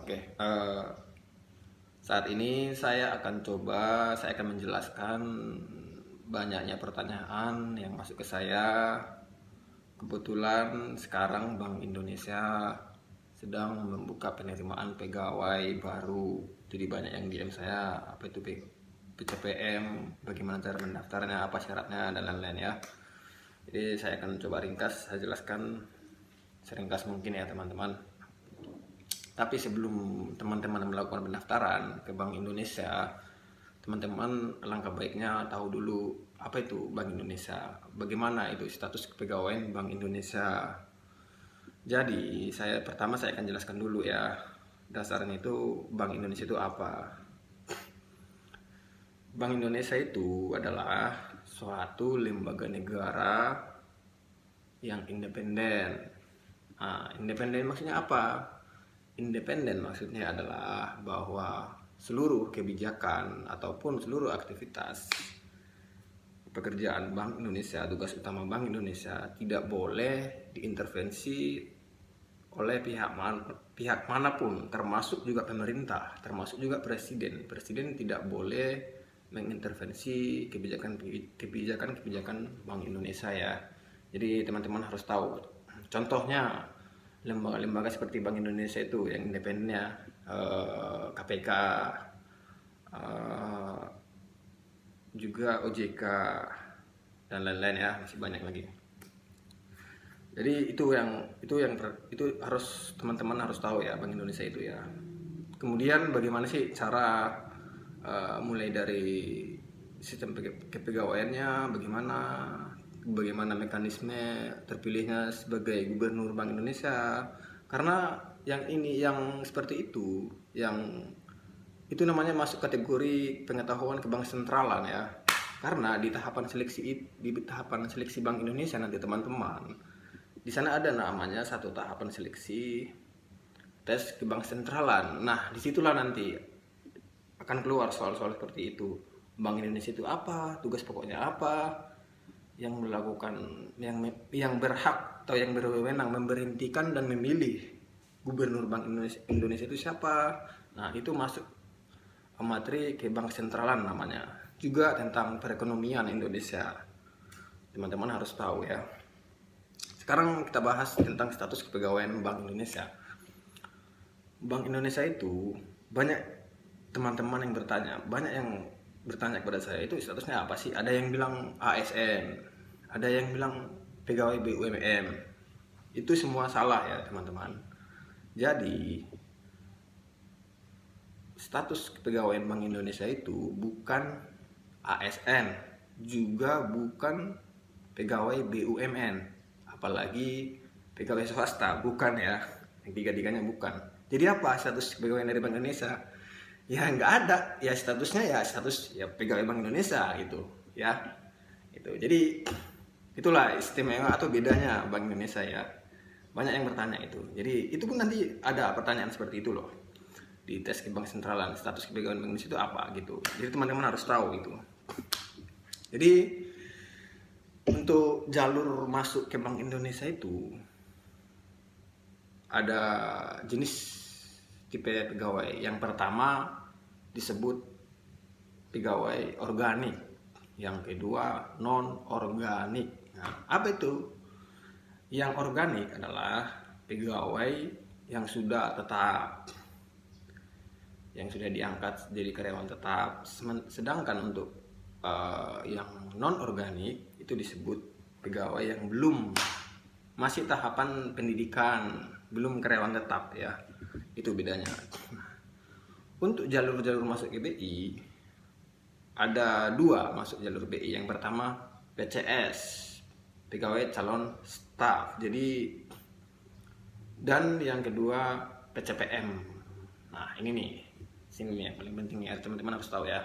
Oke, saat ini saya akan menjelaskan banyaknya pertanyaan yang masuk ke saya. Kebetulan sekarang Bank Indonesia sedang membuka penerimaan pegawai baru. Jadi banyak yang DM saya, apa itu PCPM, bagaimana cara mendaftarnya, apa syaratnya, dan lain-lain ya. Jadi saya akan coba saya jelaskan seringkas mungkin ya teman-teman. Tapi sebelum teman-teman melakukan pendaftaran ke Bank Indonesia, teman-teman alangkah baiknya tahu dulu apa itu Bank Indonesia, bagaimana itu status kepegawaian Bank Indonesia. Jadi pertama saya akan jelaskan dulu ya, dasarnya itu Bank Indonesia itu apa. Bank Indonesia itu adalah suatu lembaga negara yang independen. Independen maksudnya apa? Independen maksudnya adalah bahwa seluruh kebijakan ataupun seluruh aktivitas pekerjaan Bank Indonesia, tugas utama Bank Indonesia tidak boleh diintervensi oleh pihak manapun, termasuk juga pemerintah, termasuk juga presiden. Presiden tidak boleh mengintervensi kebijakan Bank Indonesia ya. Jadi teman-teman harus tahu. Contohnya lembaga-lembaga seperti Bank Indonesia itu yang independennya, KPK, juga OJK dan lain-lain ya, masih banyak lagi. Jadi itu harus teman-teman harus tahu ya, Bank Indonesia itu ya. Kemudian bagaimana sih cara mulai dari sistem kepegawaiannya, bagaimana mekanisme terpilihnya sebagai gubernur Bank Indonesia. Karena yang seperti itu namanya masuk kategori pengetahuan kebangsentralan ya. Karena di tahapan seleksi Bank Indonesia nanti teman-teman, di sana ada namanya satu tahapan seleksi tes kebangsentralan. Nah, disitulah nanti akan keluar soal-soal seperti itu. Bank Indonesia itu apa, tugas pokoknya apa, yang berhak atau yang berwenang memberhentikan dan memilih gubernur Bank Indonesia itu siapa. Nah, itu masuk materi kebangsentralan namanya. Juga tentang perekonomian Indonesia, teman-teman harus tahu ya. Sekarang kita bahas tentang status kepegawaian Bank Indonesia. Bank Indonesia itu banyak teman-teman yang bertanya kepada saya, itu statusnya apa sih? Ada yang bilang ASN, ada yang bilang pegawai BUMN. Itu semua salah ya teman-teman. Jadi status kepegawaian Bank Indonesia itu bukan ASN, juga bukan pegawai BUMN, apalagi pegawai swasta, bukan ya. Yang tiga-tiganya bukan. Jadi apa status kepegawaian dari Bank Indonesia? Ya nggak ada, ya statusnya status pegawai Bank Indonesia gitu ya. Jadi itulah istimewa atau bedanya Bank Indonesia ya. Banyak yang bertanya itu. Jadi itu pun nanti ada pertanyaan seperti itu loh di tes kebangsentralan, status kepegawaian Bank Indonesia itu apa gitu. Jadi teman-teman harus tahu itu. Jadi untuk jalur masuk ke Bank Indonesia itu ada jenis tipe pegawai. Yang pertama disebut pegawai organik, yang kedua non organik. Nah, apa itu? Yang organik adalah pegawai yang sudah tetap, yang sudah diangkat jadi karyawan tetap. Sedangkan untuk yang non organik itu disebut pegawai yang masih tahapan pendidikan, belum karyawan tetap ya. Itu bedanya. Untuk jalur-jalur masuk ke BI ada dua masuk jalur BI. Yang pertama PCS, pegawai calon staf. Dan yang kedua PCPM. Nah, ini yang paling penting ya, teman-teman harus tahu ya.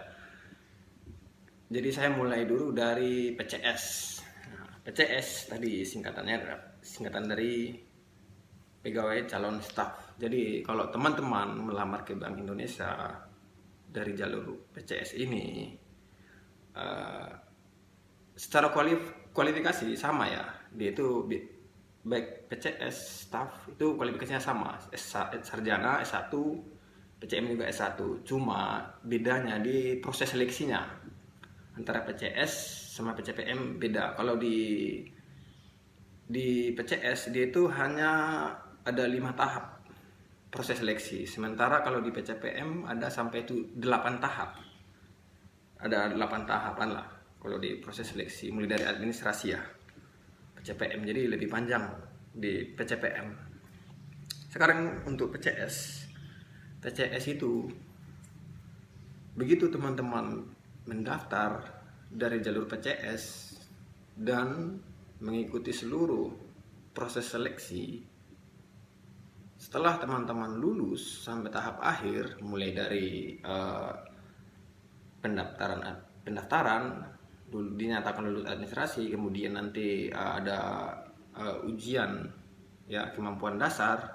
Jadi saya mulai dulu dari PCS. Nah, PCS tadi singkatan dari pegawai calon staf. Jadi kalau teman-teman melamar ke Bank Indonesia dari jalur PCS ini, secara kualifikasi sama ya. Dia itu baik PCS, staf itu kualifikasinya sama, sarjana, S1, PCM juga S1. Cuma bedanya di proses seleksinya antara PCS sama PCPM beda. Kalau di PCS dia itu hanya ada 5 tahap proses seleksi. Sementara kalau di PCPM ada sampai itu 8 tahap. Ada 8 tahapan lah kalau di proses seleksi, mulai dari administrasi ya. PCPM jadi lebih panjang di PCPM. Sekarang untuk PCS itu begitu teman-teman mendaftar dari jalur PCS dan mengikuti seluruh proses seleksi, setelah teman-teman lulus sampai tahap akhir, mulai dari pendaftaran dulu dinyatakan lulus administrasi, kemudian nanti ada ujian ya kemampuan dasar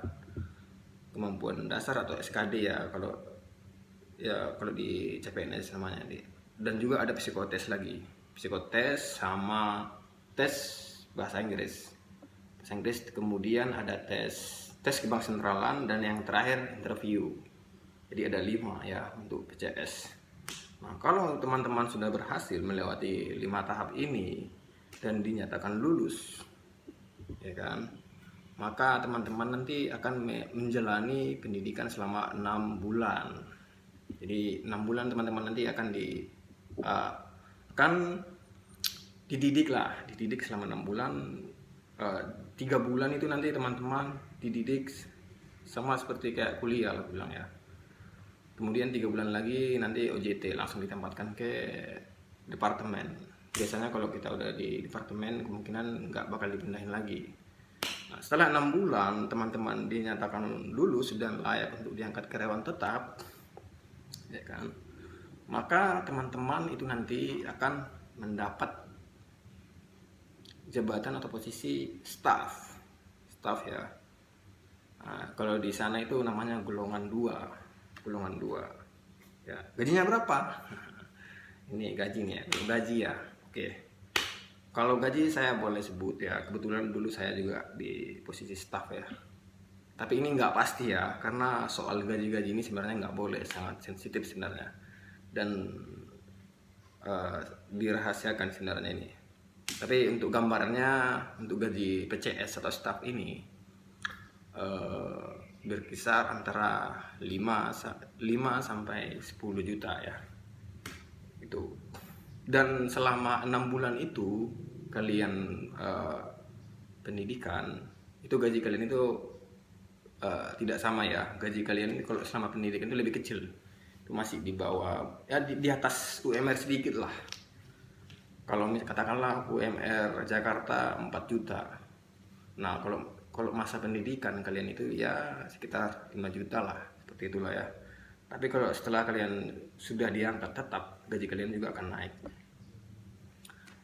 atau SKD ya kalau di CPNS namanya, dan juga ada psikotes sama tes bahasa Inggris, kemudian ada tes kebang sentralan, dan yang terakhir interview. Jadi ada 5 ya untuk PCS. Nah, kalau teman-teman sudah berhasil melewati 5 tahap ini dan dinyatakan lulus, ya kan, maka teman-teman nanti akan menjalani pendidikan selama 6 bulan. Jadi 6 bulan teman-teman nanti akan dididik selama 6 bulan. 3 bulan itu nanti teman-teman dididik sama seperti kayak kuliah lah bilang ya. Kemudian 3 bulan lagi nanti OJT, langsung ditempatkan ke departemen. Biasanya kalau kita udah di departemen kemungkinan nggak bakal dipindahin lagi. Nah, setelah 6 bulan teman-teman dinyatakan lulus dan layak untuk diangkat karyawan tetap, ya kan, maka teman-teman itu nanti akan mendapat jabatan atau posisi staff ya. Nah, kalau di sana itu namanya golongan 2 ya. Gajinya berapa? Ini gaji ya. Oke, kalau gaji saya boleh sebut ya, kebetulan dulu saya juga di posisi staff ya, tapi ini nggak pasti ya, karena soal gaji ini sebenarnya nggak boleh, sangat sensitif sebenarnya, dan dirahasiakan sebenarnya ini. Tapi untuk gambarannya, untuk gaji PCS atau staff ini berkisar antara 5 sampai 10 juta ya. Itu. Dan selama 6 bulan itu kalian pendidikan, itu gaji kalian itu tidak sama ya. Gaji kalian kalau selama pendidikan itu lebih kecil. Itu masih di bawah ya, di atas UMR sedikit lah. Kalau katakanlah UMR Jakarta 4 juta. Nah, kalau masa pendidikan kalian itu ya sekitar 5 juta lah, seperti itulah ya. Tapi kalau setelah kalian sudah diangkat tetap, gaji kalian juga akan naik.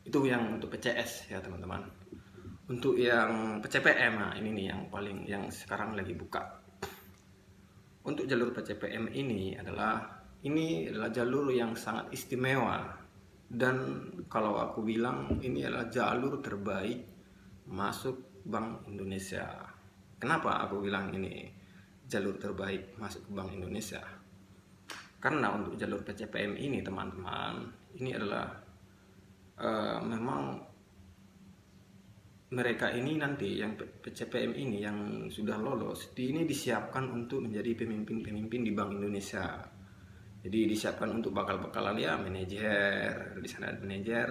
Itu yang untuk PCS ya teman-teman. Untuk yang PCPM, nah ini nih yang sekarang lagi buka. Untuk jalur PCPM ini adalah jalur yang sangat istimewa. Dan kalau aku bilang ini adalah jalur terbaik masuk Bank Indonesia. Kenapa aku bilang ini jalur terbaik masuk ke Bank Indonesia? Karena untuk jalur PCPM ini teman-teman, ini adalah memang mereka ini nanti yang PCPM ini yang sudah lolos, ini disiapkan untuk menjadi pemimpin di Bank Indonesia. Jadi disiapkan untuk bakal-bakalan ya manajer, di sana ada manajer,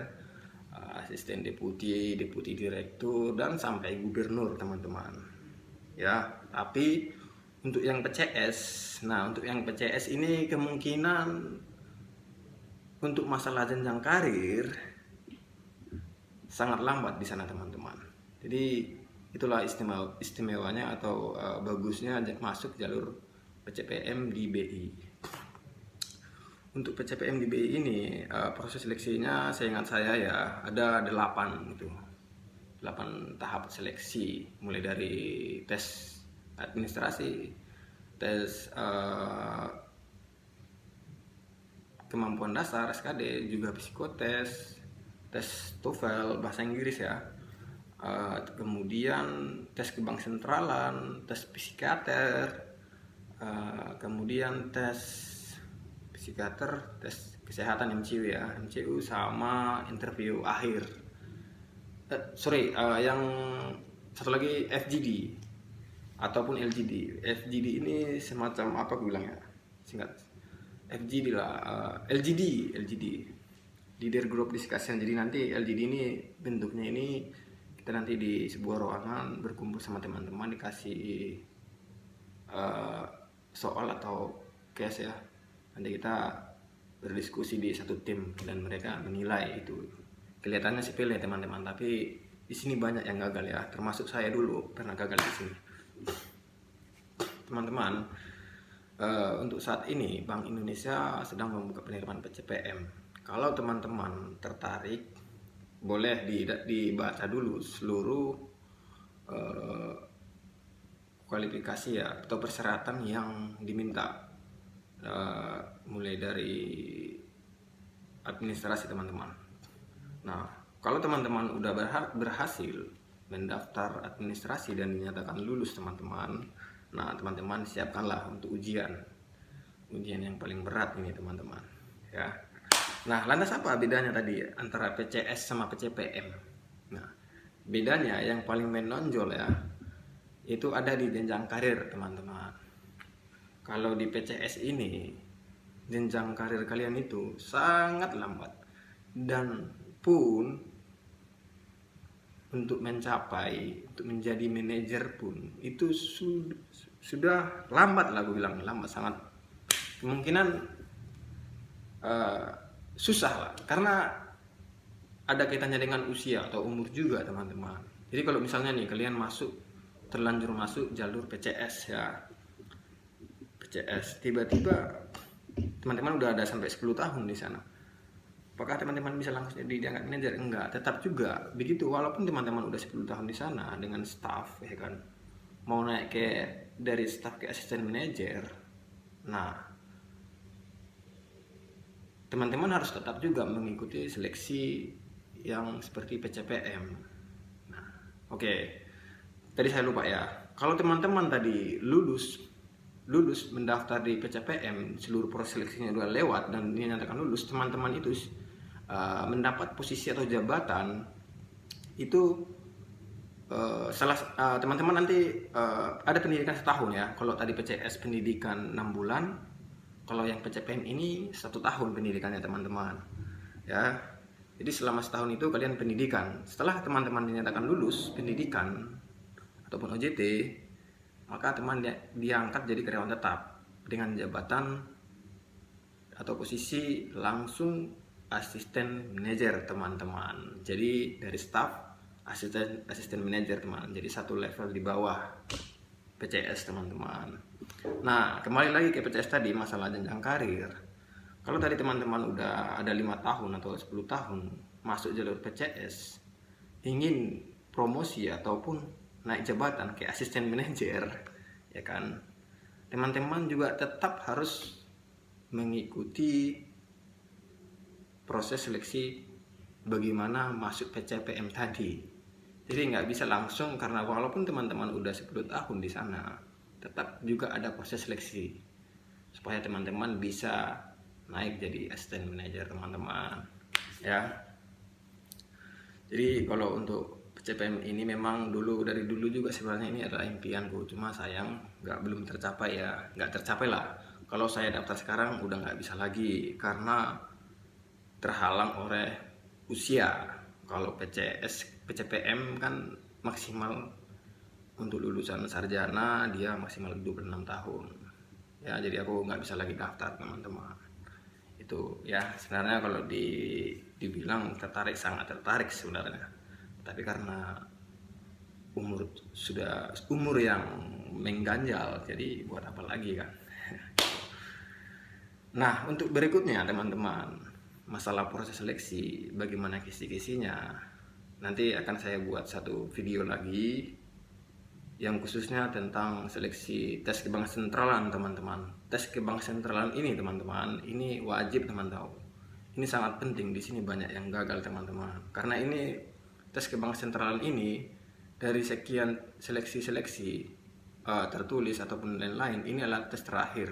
asisten deputi direktur, dan sampai gubernur teman-teman. Ya, tapi untuk yang PCS, untuk yang PCS ini kemungkinan untuk masalah jenjang karir sangat lambat di sana teman-teman. Jadi itulah istimewanya atau bagusnya masuk jalur PCPM di BI. Untuk PCPM di BI ini proses seleksinya seingat saya ya ada 8 gitu. 8 tahap seleksi, mulai dari tes administrasi, tes kemampuan dasar SKD, juga psikotes, tes TOEFL bahasa Inggris ya. Kemudian tes kebang sentralan, tes psikiater, kemudian tes psikiater, tes kesehatan MCU ya, MCU sama interview akhir. Yang satu lagi FGD ataupun LGD. FGD ini semacam apa gue bilang ya, singkat FGD lah, LGD Leader Group Discussion. Jadi nanti LGD ini bentuknya ini kita nanti di sebuah ruangan berkumpul sama teman-teman, dikasih soal atau case ya, nanti kita berdiskusi di satu tim dan mereka menilai. Itu kelihatannya sepele teman-teman, tapi di sini banyak yang gagal ya, termasuk saya dulu pernah gagal di sini teman-teman. Untuk saat ini Bank Indonesia sedang membuka penerimaan PCPM. Kalau teman-teman tertarik, boleh dibaca dulu seluruh kualifikasi ya atau persyaratan yang diminta, mulai dari administrasi teman-teman. Nah, kalau teman-teman udah berhasil mendaftar administrasi dan dinyatakan lulus teman-teman, nah teman-teman siapkanlah untuk ujian yang paling berat ini teman-teman ya. Nah, lantas apa bedanya tadi antara PCS sama PCPM? Nah, bedanya yang paling menonjol ya, itu ada di jenjang karir teman-teman. Kalau di PCS ini, jenjang karir kalian itu sangat lambat, dan pun untuk menjadi manajer pun itu sudah lambat lah, gue bilang lambat sangat. Kemungkinan susah lah, karena ada kaitannya dengan usia atau umur juga teman-teman. Jadi kalau misalnya nih kalian terlanjur masuk jalur PCS ya, PCS tiba-tiba teman-teman udah ada sampai 10 tahun di sana, apakah teman-teman bisa langsung jadi diangkat manajer? Enggak, tetap juga begitu. Walaupun teman-teman udah 10 tahun di sana dengan staff ya kan, mau naik dari staff ke asisten manajer, nah teman-teman harus tetap juga mengikuti seleksi yang seperti PCPM. Nah, oke. Tadi saya lupa ya. Kalau teman-teman tadi lulus mendaftar di PCPM, seluruh proses seleksinya sudah lewat dan dinyatakan lulus, teman-teman itu mendapat posisi atau jabatan itu, teman-teman nanti ada pendidikan setahun ya. Kalau tadi PCS pendidikan 6 bulan, kalau yang PCPM ini 1 tahun pendidikannya teman-teman ya. Jadi selama setahun itu kalian pendidikan. Setelah teman-teman dinyatakan lulus pendidikan ataupun OJT, maka teman diangkat jadi karyawan tetap dengan jabatan atau posisi langsung asisten manajer teman-teman. Jadi dari staff asisten manajer teman, jadi satu level di bawah PCS teman-teman. Nah, kembali lagi ke PCS tadi, masalah jenjang karir. Kalau tadi teman-teman udah ada 5 tahun atau 10 tahun masuk jalur PCS, ingin promosi ataupun naik jabatan ke asisten manajer ya kan, teman-teman juga tetap harus mengikuti proses seleksi bagaimana masuk PCPM tadi. Jadi nggak bisa langsung, karena walaupun teman-teman udah 10 tahun di sana, tetap juga ada proses seleksi supaya teman-teman bisa naik jadi asisten manajer teman-teman ya. Jadi kalau untuk PCPM ini memang dari dulu juga sebenarnya ini adalah impianku, cuma sayang belum tercapai ya, nggak tercapai lah. Kalau saya daftar sekarang udah nggak bisa lagi karena terhalang oleh usia. Kalau PCPM kan maksimal untuk lulusan sarjana dia maksimal 26 tahun ya, jadi aku nggak bisa lagi daftar teman-teman. Itu ya, sebenarnya kalau dibilang tertarik, sangat tertarik sebenarnya, tapi karena umur yang mengganjal, jadi buat apa lagi kan. Nah, untuk berikutnya teman-teman, masalah proses seleksi, bagaimana kisi-kisinya, nanti akan saya buat satu video lagi yang khususnya tentang seleksi tes kebank sentralan teman-teman. Tes kebank sentralan ini teman-teman, ini wajib teman tahu. Ini sangat penting, di sini banyak yang gagal teman-teman. Karena ini tes kebank sentralan ini dari sekian seleksi tertulis ataupun lain-lain, ini adalah tes terakhir.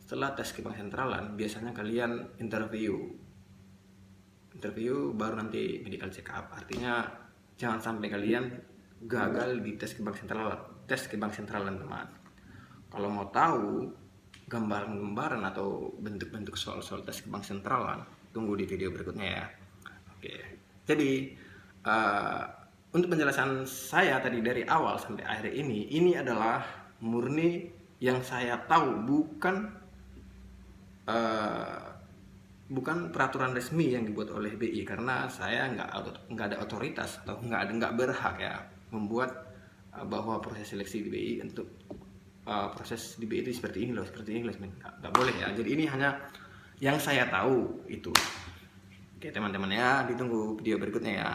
Setelah tes ke bank sentralan, biasanya kalian interview baru nanti medical check up. Artinya jangan sampai kalian gagal di tes ke bank sentralan teman. Kalau mau tahu gambaran-gambaran atau bentuk-bentuk soal-soal tes ke bank sentralan, tunggu di video berikutnya ya. Oke, jadi untuk penjelasan saya tadi dari awal sampai akhir ini adalah murni yang saya tahu, bukan peraturan resmi yang dibuat oleh BI, karena saya nggak ada otoritas atau nggak berhak ya membuat bahwa proses seleksi di BI untuk proses di BI itu seperti ini loh, nggak boleh ya. Jadi ini hanya yang saya tahu itu. Oke teman-teman ya, ditunggu video berikutnya ya.